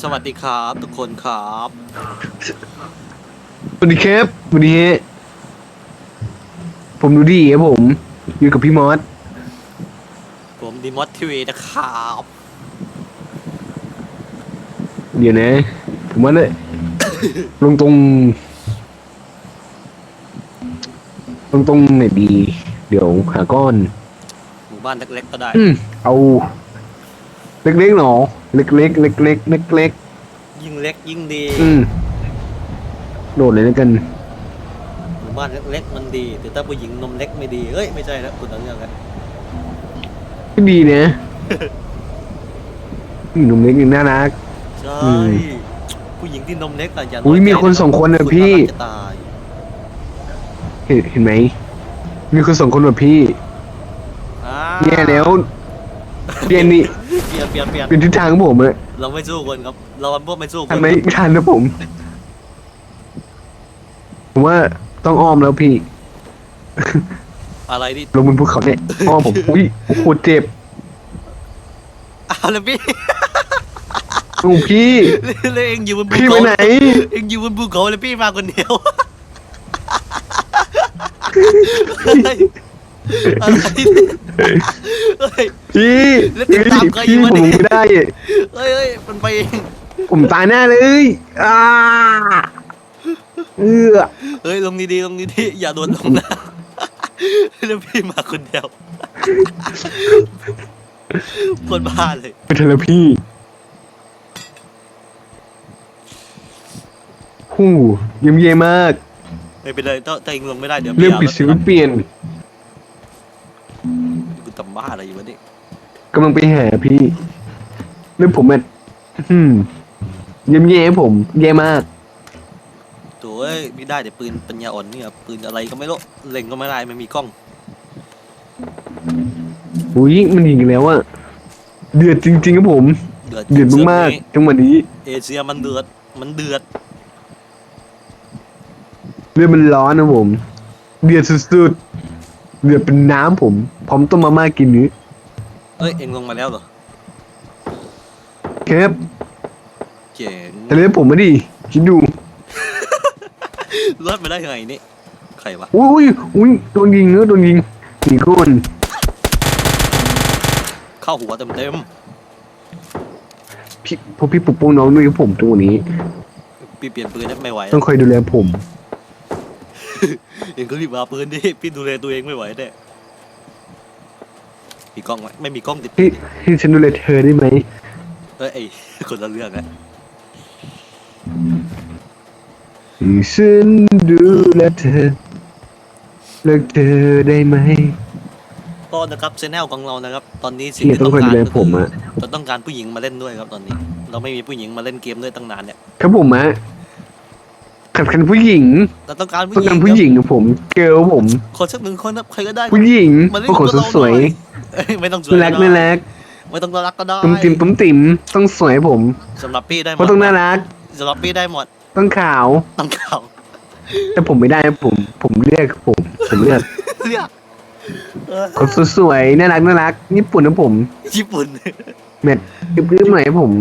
สวัสดีครับทุกคนครับ สวัสดีครับวันนี้ผมดูดีครับผมอยู่กับพี่มอสผมดีมอสทีวีนะครับ เดี๋ยวนะผมว่าเนี่ยลงตรงไหนดีเดี๋ยวหาก้อนหมู่บ้านเล็กๆก็ได้เอาเล็กๆหนอเล็กๆเล็กๆเล็กยิ่งเล็กยิ่งดีๆโดดเลยแล้วกันหมู่บ้านเล็กๆมันดีแต่ถ้าผู้หญิงนมเล็กไม่ดีเฮ้ยไม่ใช่แล้วคุณเอาเรื่องแล้ว ก็ดีนะหนุ่มเล็กนี่น่ารักใช่ผู้หญิงที่นมเล็กอะอย่าน้อุ้อยใจมีคนสองคนนะคุณพี่น่ารักจะตาย เห็นไหมมีคนสองคนแบบพี่แย่แล้วเปลี่ยนนี่เปลี่ยนเป็นทิศทางของผมอะ เราไม่สู้คนครับเราพวกไม่สู้ค ทัน น ไหมไม่ทันนะผมว่าต้องอ้อมแล้วพี่ อะไรที่ลงบนภูเขาเนี่ยอ้อมผมอุ้ยโอ้โหเจ็บ อะไรพี่ โอ้พี่ เลยเองอยู่บนภู พี่ไป เขา ไหน เองอยู่บนภูเขาเลยพี่มาคนเดียวอะไรเฮ้ย พี่ แล้วติดตามใครอยู่ พี่ วะ ผม เนี่ย ไม่ได้ เฮ้ยมันไปเอง ผมตายแน่เลยเออ เฮ้ยลงดีๆอย่าโดนลงนะแล้วพี่มาคนเดียวคนบ้าเลย ไปเถอะแล้วพี่หูเยี่ยมเยี่ยมมาก ไม่เป็นไรถ้าเองลงไม่ได้เดี๋ยว เรื่อง พี่ ปิดชีวิตเปลี่ยน กูทำบ้าอะไรอยู่วะนี่ กำลังไปหาพี่เรื่องผมแบบเยี่ยมเยี่ยมผมแย่มาก โถ่เอ้ยไม่ได้แต่ปืนปัญญาอ่อนเนี่ยปืนอะไรก็ไม่รู้เล็งก็ไม่ได้ไม่มีกล้อง อุ้ยมันยิงแล้วอะเดือดจริงๆครับผม เดือด เดือด เสือก มาก นี้ ๆจังหวะนี้ เอเชียมันเดือดเลือดมันร้อนนะผม เดือดสุดๆเดือดเป็นน้ำผมพร้อมต้มมาม่ากินนี้ เอ้ยเองลงมาแล้วเหรอ ครับ เจ๋ง แต่เลือดผมไม่ดิคิดดู รอดมาได้ยังไงนี่ใครวะ อุ้ยโดนยิงเนื้อโดนยิงหนีก้น เข้าหัวเต็มพี่พอพี่ปกป้องน้องด้วยครับผมตัวนี้ พี่เปลี่ยนปืนได้ไม่ไหว ต้องคอยดูแลผม เองก็รีบมาปืนดิพี่ดูแลตัวเองไม่ไหวแน่มีกล้องไหมไม่มีกล้องติด ให้ฉันดูแลเธอได้ไหม เอ้ยไอ้คนละเรื่องนะ ให้ฉันดูแลเธอเลิกเธอได้ไหม ก็นะครับชแนลของเรานะครับ ตอนนี้สิ่ง พี่ ที่ ต้ ต้ อ อง ง คอย การ ดูแล ก็ ผ คื ม อ อะ เราต้องการผู้หญิงมาเล่นด้วยครับตอนนี้ เราไม่มีผู้หญิงมาเล่นเกมด้วยตั้งนานเนี่ย ครับผมอะขัดขันผู้หญิง เราต้องการผู้ ต้อง หญิ กาง รผู้หญิงครับผมเกลผม คนสักหนึ่งคนนะใครก็ได้ ผู้หญิง มาเล่น โอ้โห กับเรา สวย หน่อเอ้ยไม่ต้องสวย น่ารัก ก็ น่า ได้ รัก ไม่ต้องน่ารักก็ได้ ตุ้มติ๋มต้องสวยผม สำหรับพี่ได้หม เพราะ ด ต้องน่ารัก สำหรับพี่ได้หมด ต้องขาว ต้องข่าว แต่ผมไม่ได้ผมเลือกผมเลือก เรียก คนสวยๆน่ารักญี่ปุ่นนะผม ญี่ปุ่น แมทยืมหน่อยครับผม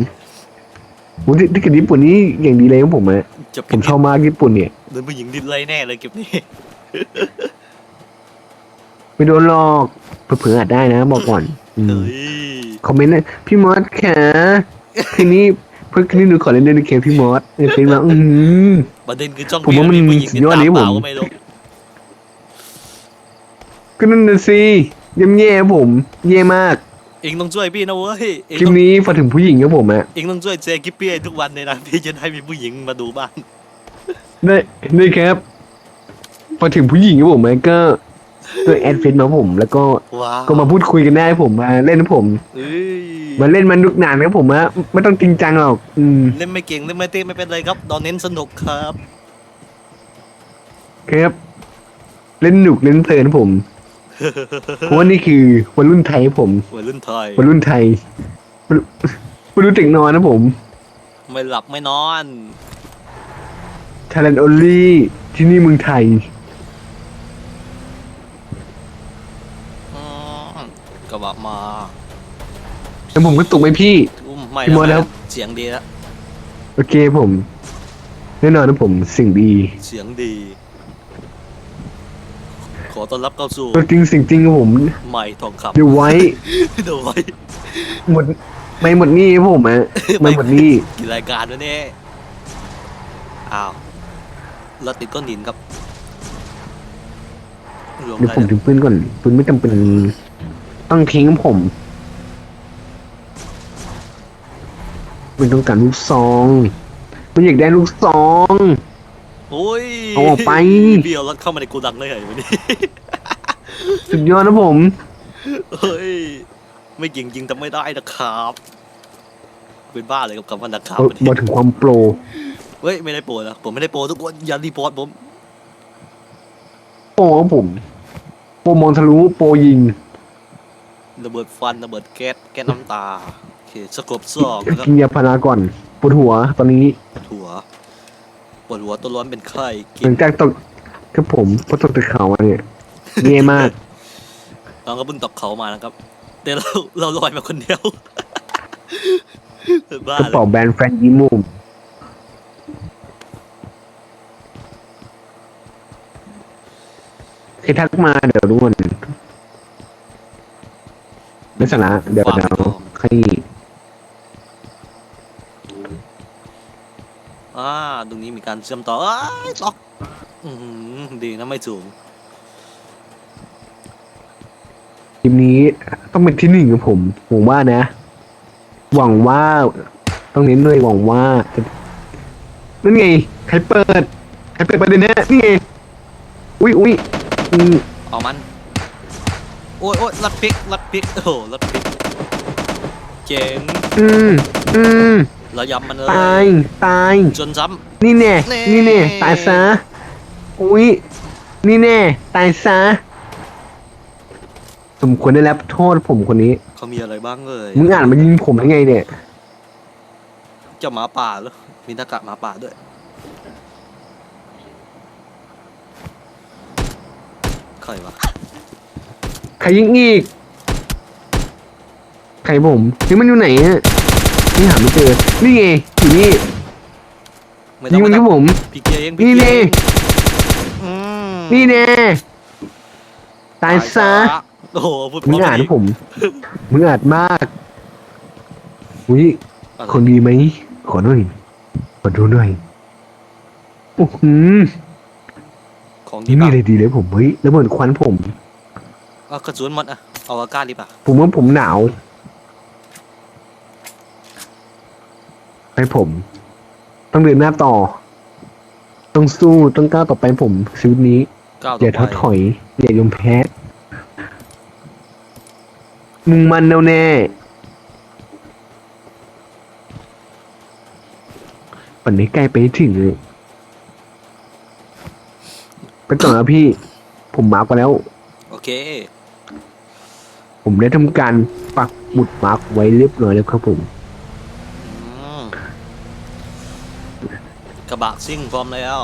โอ้ที่กับญี่ปุ่นนี่อย่างดีเลยครับผมอะ จะ ผมชอบมากญี่ปุ่นเนี่ย โดนผู้หญิงดิ้นไล่แน่เลยเก็บนี้ ไม่โดนหลอกเผื่อๆอาจได้นะบอกก่อนเฮ้ย คอมเมนต์นะพี่มอสค่ะคืนนี้เพื่อนคืนนี้หนูขอเล่นด้วยในเกมพี่มอสในเฟซมาประเด็นคือจ้อง ผมว่ามัน ผู้หญิง สุดยอดนี้ ตา ผ เปล่าม ก็ไม่รู้ ก็นั่นน่ะสิเย่ำแย่ครับผมแย่มาก เองต้องช่วยพี่นะเว้ยเอง คลิป ต้อง นี้ฝากถึงผู้หญิงครับผมอะ เองต้องช่วยเจกิปปี้ทุกวันเลยนะพี่จะได้มีผู้หญิงมาดูบ้าง ได้ครับพอถึงผู้หญิงครับผมก็ตัวแอดเฟซมาผม แล้วก็ ว้าว ก็มาพูดคุยกันได้ผมมาเล่นกับผม เอ้ย มาเล่นมันลุกนานครับผมอะไม่ต้องจริงจังหรอกเล่นไม่เก่งเล่นไม่เต้นไม่เป็นไรครับตอนเน้นสนุกครับ ครับเล่นหนุกเล่นเพลินครับผมเพราะว่านี่คือวัยรุ่นไทยครับผม วัยรุ่นไทย วัยรุ่นไทยวัยรุ่นเด็กนอนนะผม ไม่หลับไม่นอน Talent Only ที่นี่เมืองไทย อืมกระบะมา แล้วผมก็ตกไปพี่ ทุ่ม ไม่ พี่ แล้ว มด ไม่ ครั แล้ว บ เสียงดีแล้ว โอเคผมแน่นอนนะผมสิ่งดี เสียงดี ขอต้อนรับเข้าสู่ ตัวจริงสิ่งจริงครับผม ใหม่ทองคำ เดี๋ยวไว้ เดี๋ยวไว้ หมดไม่หมดหนี่ครับผมอะไม่หมดหนี่ กี่รายการวะเนี่ยอ้าวเราติดก้อนหินครับรวม เดี๋ยว ได้ ผม แล้ว ถึงปืนก่อนปืนไม่จำเป็นต้องทิ้งผมไม่ต้องการลูกซองไม่อยากได้ลูกซอง โอ้ย เอาออกไป เบี้ยวรถเข้ามาในโกดังได้ไงวันนี้ สุดยอดนะผม เฮ้ย ไม่จริงจริงทำไม่ได้นะครับ เป็นบ้าเลยกับคำว่านะครับวันนี้ มาถึงความโปร เฮ้ย ไม่ได้โปรนะผมไม่ได้โปรทุกคนอย่ารีพอร์ตผม โปรครับผมโปรมองทะลุโปรยิง ระเบิดฟันระเบิดแก๊สน้ำตาโอเคสกบซอกนะครับ กินยาพาราก่อนปวดหัวตอนนี้ ปวดหัวตัวร้อนเป็นไข้กิ หลั น งจากตกครับผมพอตกจากเขามาเนี่ยเย่มาก น้องก็เพิ่งตกเขามานะครับแต่เราลอยมาคนเดียว บ้าก ระ เลย เป๋าแบรนด์แฟนยิ้มมุมใครทักมาเดี๋ยวรู้มันไม่สาระเดี๋ยวใคร ตรงนี้มีการเชื่อมต่ออ้ายตอกดีนะไม่สูง ทีมนี้ต้องเป็นที่หนึ่งกับผมหวังว่านะ หวังว่า ต้องเน้นเลยหวังว่าจะนั่นไงใครเปิดประเด็นเนี้ยนี่ไงอุ้ยเอามัน โอ้ยลัดพลิกโอ้โหลัดพลิกเจ๋ง อืม เรายำมันเลย ตาย จนซ้ นี่แน่ นี่ นี่แน่ตายซะอุ้ยนี่แน่ตายซะสมควรได้รับโทษผมคนนี้ ำเขามีอะไรบ้างเลย มึงอ่านมายิงผมได้ไงเนี่ย เจ้าหมาป่าเหรอมีหน้ากากหมาป่าด้วยใครวะ ใครยิงอีกใครผมนี่มันอยู่ไหนอ่ะนี่หาไม่เจอนี่ไงอยู่นี่ ไม่ ยิงมัน ไม่ ที่ผม พี่เกียร์เอง นี่ พี่เกียร์ แน่ เองอืม นี่แน่ตายซะ โอ้โหพูด มึง เพ อ่าน ราะ ผมมึงอ่านมากอุ้ย อะไร คนดีไหมขอหน่อยขอดูหน่อยโอ้โห ของดี นี่มี ป่ะ อะไรดีเลยผมเฮ้ยแล้วเหมือนควันผม เอากระสุนหมดอะเอาอากาศดีป่ะ ผมว่าผมหนาวให้ผม ต้องเดินหน้าต่อ ต้องสู้ต้องก้าวต่อไปผมชีวิตนี้ ก้าว อย่า ต่ ท้ อ อ ไป ถอยอย่ายอมแพ้มุ่งมั่นแน่วแน่ปันนี้ใกล้ไปถึงเลยไปต่อนะพี่ ผมมาร์กไปแล้ว โอเค ผมได้ทำการปักหมุดมาร์กไว้เรียบร้อยแล้วครับผม อืมกระบะซิ่งพร้อมแล้ว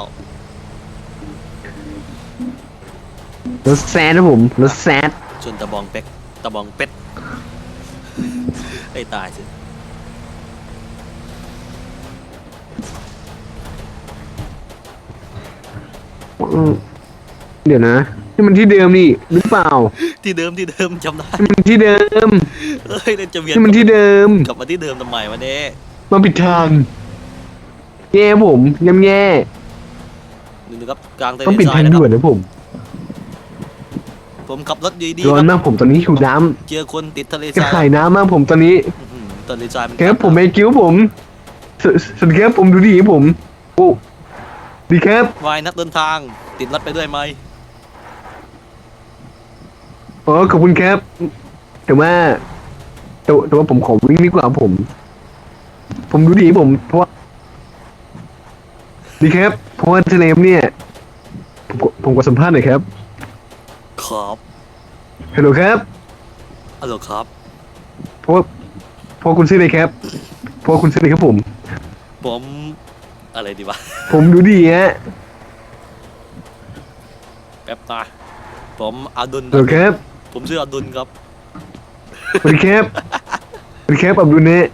รถแซดนะผมรถแซด จนตะบองเป็ดไอ้ตายสิ เดี๋ยวนะนี่มันที่เดิมนี่หรือเปล่า ที่เดิมจำได้ นี่มันที่เดิม เอ้ยเล่นจะเวียน นี่มันที่เดิม กลับมาที่เดิมทำไมวะเนี่ย มาผิดทางแย่ผมย่ำแย่ ดูครับกลางทะเล ต้องปิด ทรา ทาย ง นะค ด่วน รับ นะผม ผมขับรถดีๆ ร้อ คน รับ มากผมตอนนี้หิวน้ เจอคนติดทะเล ำจะ ทราย ขายน้ำมากผมตอนนี้ ทะเลทรายมัน ครับผมไอคิวผมสวัสดีครับผมดูดีผมโอ้ดีครับ วายนักเดินทางติดรถไปด้วยไหม อ๋อขอบคุณครับ แต่ว่าผมขอวิ่งดีกว่าผม ผมดูดีผมเพราะว่าดีครับ เพราะว่าทะเลเนี่ยผมขอสัมภาษณ์หน่อยครับ ครับ ฮัลโหลครับ ฮัลโหลครับ เพราะว่าคุณชื่ออะไรครับเพราะว่าคุณชื่ออะไรครับผม ผมอะไรดีวะ ผมดูดีฮะ แป๊บตาผมอดุล ฮัลโหลครับ ผมชื่ออดุลครับ สวัสดีครับสวัสดีครับอับดุลเนี่ย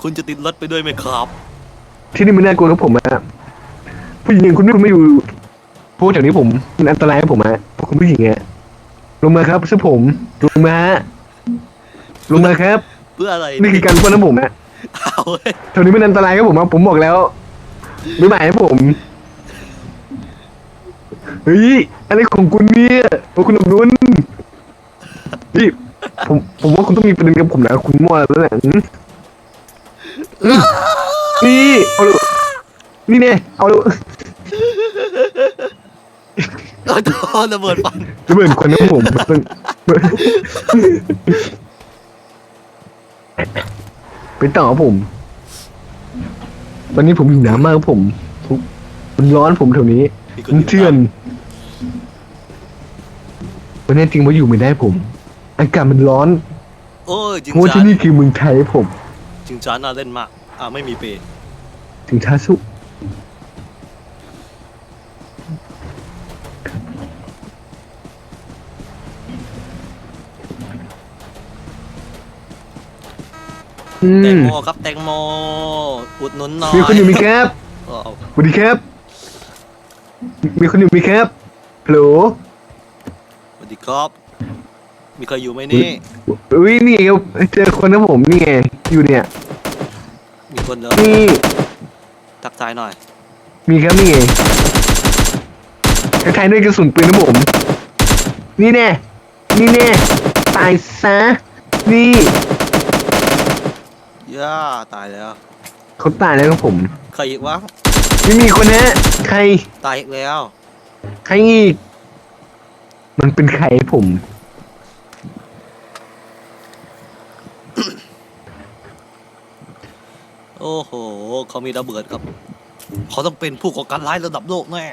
คุณจะติดรถไปด้วยไหมครับ ที่นี่มันน่ากลัวกับผมอะผู้หญิงคุณไม่อยู่พวกแถวนี้ผมมันอันตรายกับผมอะพวกคุณผู้หญิงอะลงมาครับช่วยผมลงมาฮะลงมาครับ เพื่ออะไร นี่คือการปล้นน้ำผมอะ เอาเว้ย แถวนี้มันอันตรายกับผมอะผมบอกแล้วไม่หมายให้ผมเฮ้ยอะไรของคุณเนี่ยโอ้คุณอดุลนี่ผมว่าคุณต้องมีประเด็นกับผมนะคุณมั่วแล้วแหละนี่เอาดูนี่เนี่ยเอาดู เอาโดนระเบิดฟัน ระเบิดคนนะผมต้องไปต่อครับผม ตอนนี้ผมหิวน้ำมากครับผมมันร้อนผมแถวนี้มันเถื่อนวันนี้จริงว่าอยู่ไม่ได้ผม อากาศมันร้อน โอ้ยจริง เพราะว่า จ้า ที่นี่คือเมืองไทยครับผม จริงจ้าน่าเล่นมากไม่มีเปรย์ ถึงท้าสุอื แตง ม โมครับแตงโมอุดหนุนหน่อย มีคนอยู่มีครับ เอา สวัสดีครับ มีคนอยู่มีครับฮัลโหล สวัสดีครับมีใครอยู่ไหมนี่ อุ้ยนี่ครับเจอคนนะผมนี่ไงอยู่เนี่ย มีคนเหรอ นี่ ทักทายหน่อย มีครับนี่ไงคล้ายๆด้วยกระสุนปืนนะผม นี่แน่ นี่แน่ ตายซะ นี่ ย่าตายแล้ว เขาตายแล้วครับผม ใครอีกวะ ไม่มีคนนะ ใคร ตายอีกแล้ว ใครอีก มันเป็นใครผม โอ้โหเขามีระเบิดครับเขาต้องเป็นผู้ก่อการร้ายระดับโลกแน่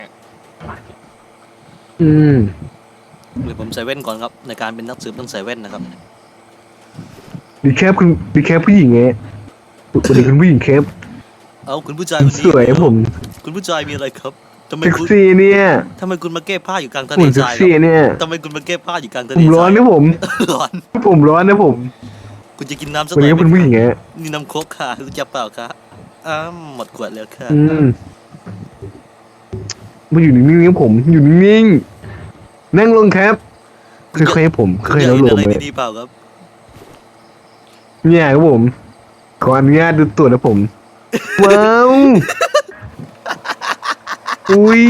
อืม เดี๋ยวผมใส่แว่นก่อนครับในการเป็นนักสืบต้องใส่แว่นนะครับ ดีแคปคุณดีแคปผู้หญิงไงสวัสดีคุณผู้หญิงแคป เอาคุณผู้ชาย คุ วั ณ น ส นี้ วยครับผม คุณผู้ชายมีอะไรครับทำไม เซ็ก คุณ ซี่เนี่ย ทำไมคุณมาเก็บผ้าอยู่กลางทะเล หุ่น ท เซ็ก รายค ซี่ รับ เนี่ย ทำไมคุณมาเก็บผ้าอยู่กลางทะ ผ เล ม ท ร้อ ราน ย นะผม ร้อน ผมร้อนนะผม คุณจะกินน้ำสัก วัน หน่อ นี้ ย คุณผู้หญิงไง นี่น้ำโคกค่ะรู้จักเปล่าคะหมดขวดแล้วค่ะ อืมมาอยู่นิ่งๆครับผม อยู่นิ่งๆนั่งลงครับค่อยๆให้ผม คุ ค่ ณ อย อ ๆ ยาก แล้ว กิน ล อะ ง ไร เลย ดีๆเปล่าครับ เนี่ยครับผม ขออนุญาตดูตัวนะผม ว้าวอุ้ย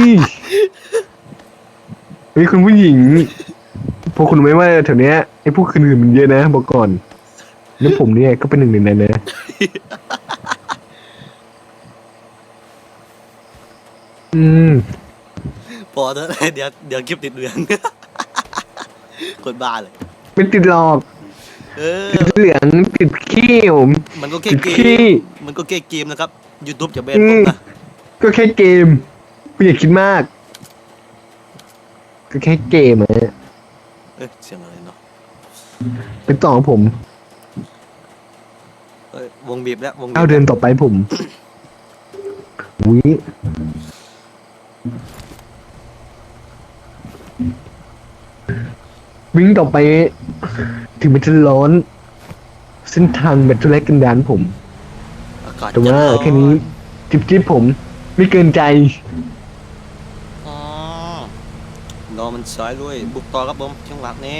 เฮ้ยคุณผู้หญิง พวกคุณรู้ไหมว่าแถวเนี้ยไอ้พวกคืนๆมันเยอะนะบอกก่อน แล้วผมเนี่ยก็เป็นหนึ่งในนั้นนะ อืม พอเถอะ เดี๋ยวคลิปติดเหลือง คนบ้าเลย เป็นติดหลอก เออ ติดเหลืองติดขี้ผม มันก็แค่ ติด เก ขี้ มมันก็แค่เกมนะครับ YouTube จะแบนผมนะ ก็แค่เกมไม่อยากคิดมาก ก็แค่เกมอะ เสียงอะไรเนาะ เป็นต่อของผม วงบีบแล้ววงบีบ เอาเดินต่อไปผมอุ้ยวิ่งต่อไป ถึงมันจะร้อน เส้นทางแบบทุเรศกันดานผม อากาศ แต่ว่า จะร้อน แค่นี้จิบๆผม ไม่เกินใจ อ๋อรอมันสายด้วยบุกต่อครับผมช่วงหลังนี้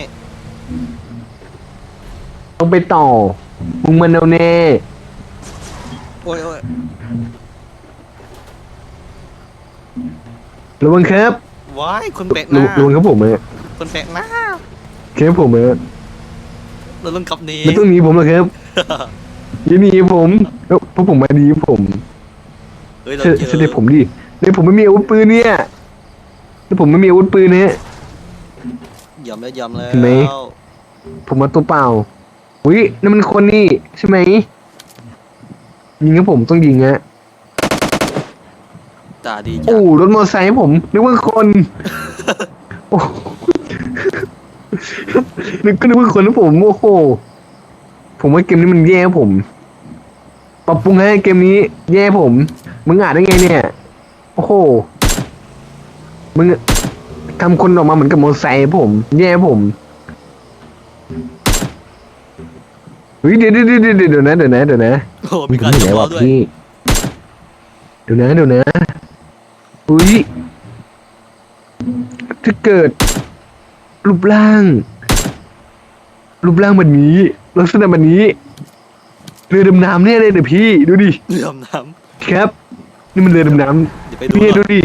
ต้องไปต่อมึงมันเอาแน่ โอ้ย ระวังครับ ว้ายคนแปลกหน้า ระวังครับผมอะ คนแปลกหน้า ครับผมอะ เราต้องขับหนี ไม่ต้องหนีผมหรอกครับอย่าหนีผมเพราะผมมาดีผม เฮ้ยเรา เสด็จผมดิเดี๋ยวผมไม่มีอาวุธปืนเนี่ยเดี๋ยวผมไม่มีอาวุธปืนนะฮะ ยอมแล้วยอมแล้ว เห็นไหม ผมมาตัวเปล่าอุ้ยนั่นมันคนนี่ใช่ไหมยิงครับผมต้องยิงฮะ ตาดีจั โอ้ ง รถมอเตอร์ไซค์ผมนึกว่าคนโอ้นึกว่าคนนะผมโอ้โหผมว่าเกมนี้มันแย่ผม ปรับปรุงให้เกมนี้ แย่ผมมึงอ่านได้ไงเนี่ย โอ้โหมึงทำคนออกมาเหมือนกับมอเตอร์ไซค์ผม แย่ผมเฮ้ยเดี๋ยวนะ โหมีการ ไม่ ส ไหน มอ วะ ด้วย พี่เดี๋ยวนะอุ้ยถ้าเกิดรูปร่าง แบบนี้ลักษณะแบบนี้เรือดำน้ำเนี่ยเลยเดี๋ยวพี่ดูดิ เรือดำน้ ครับ นี่มันเรือดำน้ ำเดี๋ยวไป ำ ดู เนี่ย หน่ ดู อย ดิ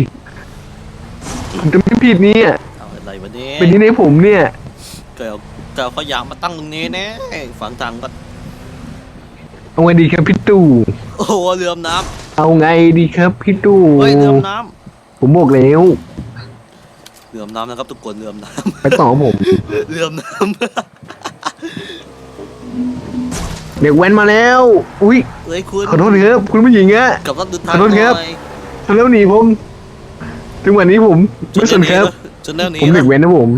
ผมจะไม่ผิดเนี่ย เอาอะไรวะเนี่ย เป็นที่ในผมเนี่ย เกิดเขาอยากมาตั้งตรงนี้แน่ฝังทางก็ เอาไงดีครับพี่ตู่ โอ้โหเรือดำน้ เอาไงดีครับพี่ตู่ ำเฮ้ยเรือดำน้ ผมบอกแล้ว ำเรือดำน้ำนะครับทุกคนเรือดำน้ ไปต่อผม ำเรือดำน้ เด็กแว้นมาแล้ว อุ้ย ำเฮ้ยคุณ ขอโทษครับคุณผู้หญิงอะ กับรถดูทาง ขอโทษ ห ครั น่ บ อย ทำแล้วหนีผมถึงวันนี้ผมไม่สนครับ จนแนวนี้ ผมเด็กแว้นนะผม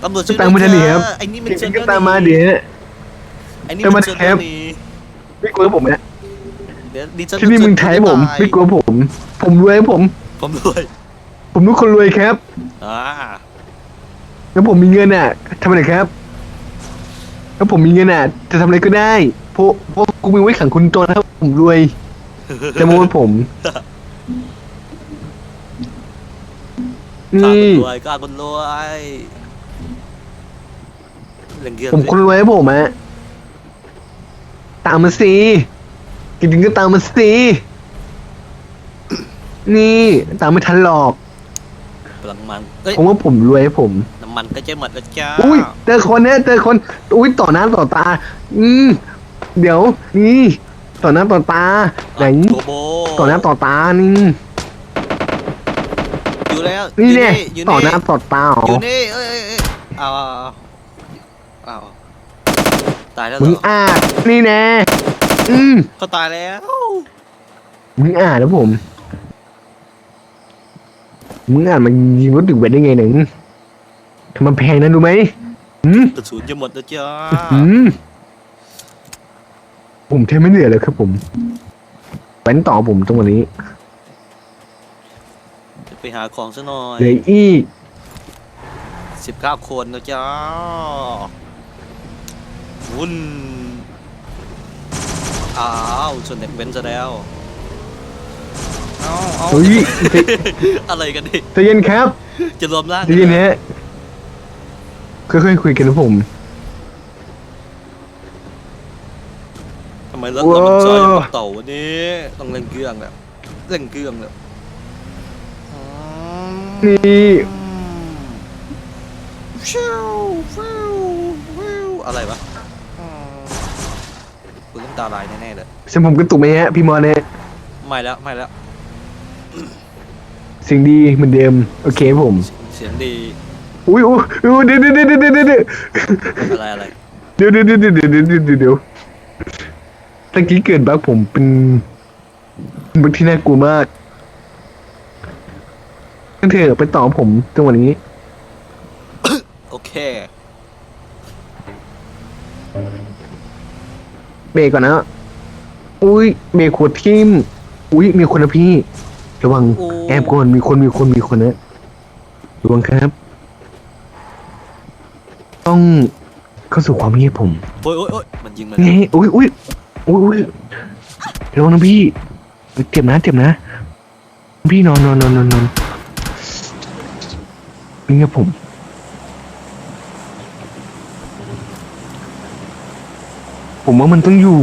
ตำรวจช่วย ตามมาทันทีครับ ไอ้นี่มัน จ เชิ ริ ญ งๆก็ตามมาเดี๋ยว ไอ้นี่ ตาม มั มาน เชิญ ครับ นี้ ไม่กลัวผมนะ เดี๋ยวดิฉัน ที่นี่มึงไทยผมไม่กลัวผม ผมรวยผม ผมรวย ผมทุกคนรวยครับ อ่า แล้วผมมีเงินอ่ะทำอะไรครับแล้วผมมีเงินอ่ะจะทำอะไรก็ได้เพราะกูมีไว้ขังคุณจนครับผมรวยจะโม้ผม ข้า นี่ คนรวยข้าคนรวยเรื่องเกี่ยว ผมคนรวยครับผมอะตามมาสิจริงๆก็ตามมาสินี่ตามไม่ทันหรอก พลังมันเอ้ย เพราะว่าผมรวยครับผม น้ำมันก็จะหมดแล้วจ้า อุ้ยเจอคนเนี่ยเจอคนอุ้ยต่อหน้าต่อตา เดี๋ยวนี่ต่อหน้าต่อตาไหน โกโบ ต่อหน้าต่อตานี่ อยู่แล้ว นี่เนี่ย อยู่ ต่อหน้าต่อตาเหร อยู่ อ นี่เอ้ยเอาตายแล้วเหร มึง อ อาจนี่แน่เขาตายแล้ว มึงอาจแล้วผมมึงอาจมันยิงรถดึกเวทได้ไงหนึ่งทำมันแพงนะรู้ไหมอืม กระสุนจะหมดแล้วจ้า อืมผมแทบไม่เหนื่อยเลยครับผมแว้นต่อผมตรงวันนี้ จะไปหาของซะหน่อย เหลืออีก 19 คนแล้วจ้าวุ่นอ้าวชนเด็กเบนซ์ซะแล้วเอา เฮ้ย อะไรกันดิ ใจเย็นครับ จะรวมร่าง ใจเย็นฮะค่อยๆคุยกันนะผม ทำไมรถเรามันจอยกับเต่าวันนี้ต้องเร่งเครื่องแล้วเร่งเครื่องแล้ว นี่ ชิวฟิวฟิวอะไรวะคุณต้องตาลายแน่ๆเลย เสียงผมกระตุกไหมฮะพี่มอเนี่ย ไม่แล้ว เสิ่งดีเหมือนเดิมโอเคผม เสียงดี อุ้ยเดี๋ยวอะไร เดี๋ยวตะกี้เกิดบั๊กผมเป็นบั๊กที่น่ากลัวมากงั้นเถอะไปต่อผมจังหวะนี้ โอเค เบรกก่อนนะอุ้ยเบรกขวดทิ่มอุ้ยมีคนนะพี่ระวัง โอ้ แอบก่อนมีคนนะระวังครับ ต้องเข้าสู่ความเงียบผม โอ้ยมันยิงมา นี่อุ้ยระวังนะพี่เจ็บนะพี่นอนนี่ครับผมว่ามันต้องอยู่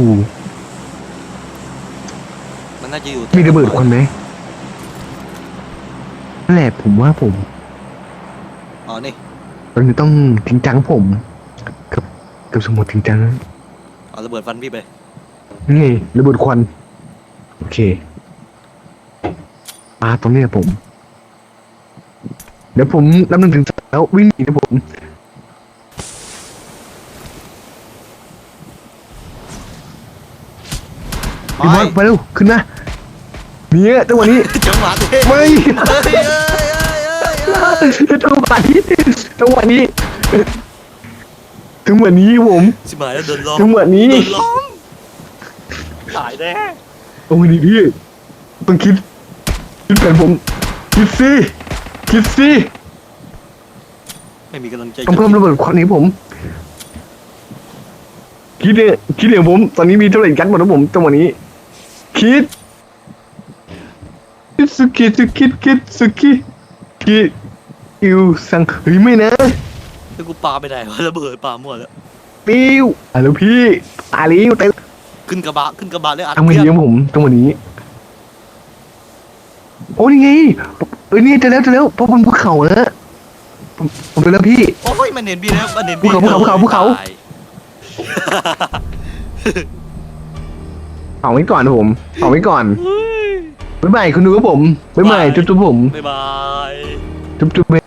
มันน่าจะอยู่ มีระเบิดควันไหมนั่นแหละผมว่าผม อ๋อนี่ ตอนนี้ต้องจริงจังผมกับสมุดจริงจัง เอาระเบิดฟันพี่ไป นี่ไงระเบิดควันโอเคตรงนี้ผม เดี๋ยวผมนับหนึ่งถึงสามแล้ววิ่งหนีนะผมพี่บอสไปเร็วขึ้นนะเนี่ยจังหวะนี้ จังหวะดิ ไม่ เฮ้ย จังหวะนี้ผม ชิบหายแล้วโดนล้อม จังหวะนี้ โดนล้อมตายแน่ โอ้ยนี่พี่ต้องคิดแผนผมคิดสิ ไม่มีกำลังใจ ต้องเพิ่มระเบิดควันนี้ผม คิดอย่างผมตอนนี้มีเท่าไหร่กันหมดครับผมจังหวะนี้คิดคิดอิวสังเฮ้ยไม่นะ แล้วกูปาไปไหนวะระเบิดปาหมดแล้ว ปิ้วอ่ะแล้วพี่ตายแล้วเต็ม ขึ้นกระบะเลยอัด ทำไง เพื่ ดี อน ครับผมจังหวะนี้โอ้นี่ไงนี่เจอแล้วเพราะบนภูเขาแล้วผมเจอแล้วพี่ โอ้ยมันเห็นพี่แล้วมันเห็นพี่ ภูเขา ตาย เผาไว้ก่อนครับผมเผาไว้ก่อนบ๊ายบายคุณดูครับผมบ๊ายบายจุ๊บผม บ๊ายบาย จุ๊บ